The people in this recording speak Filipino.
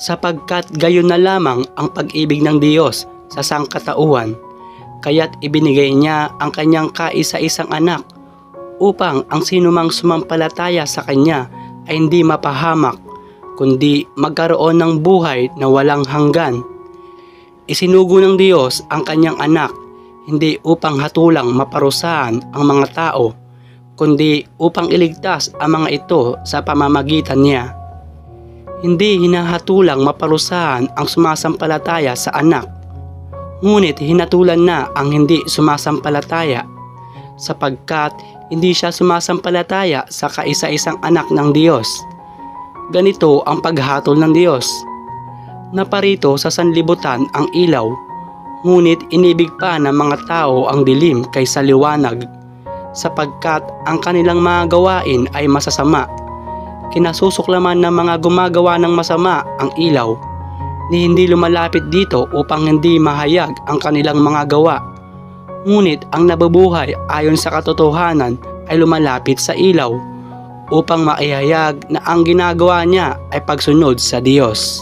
sapagkat gayon na lamang ang pag-ibig ng Diyos sa sangkatauhan, kaya't ibinigay niya ang kanyang kaisa-isang anak upang ang sinumang sumampalataya sa kanya ay hindi mapahamak, kundi magkaroon ng buhay na walang hanggan. Isinugo ng Diyos ang kanyang anak hindi upang hatulang maparusahan ang mga tao, kundi upang iligtas ang mga ito sa pamamagitan niya. Hindi hinahatulang maparusahan ang sumasampalataya sa anak, ngunit hinatulan na ang hindi sumasampalataya, sapagkat hindi siya sumasampalataya sa kaisa-isang anak ng Diyos. Ganito ang paghatol ng Diyos. Naparito sa sanlibutan ang ilaw, ngunit inibig pa ng mga tao ang dilim kaysa liwanag, sapagkat ang kanilang mga gawain ay masasama. Kinasusuklaman ng mga gumagawa ng masama ang ilaw, ni hindi lumalapit dito upang hindi mahayag ang kanilang mga gawa. Ngunit ang nabubuhay ayon sa katotohanan ay lumalapit sa ilaw, upang maihayag na ang ginagawa niya ay pagsunod sa Diyos.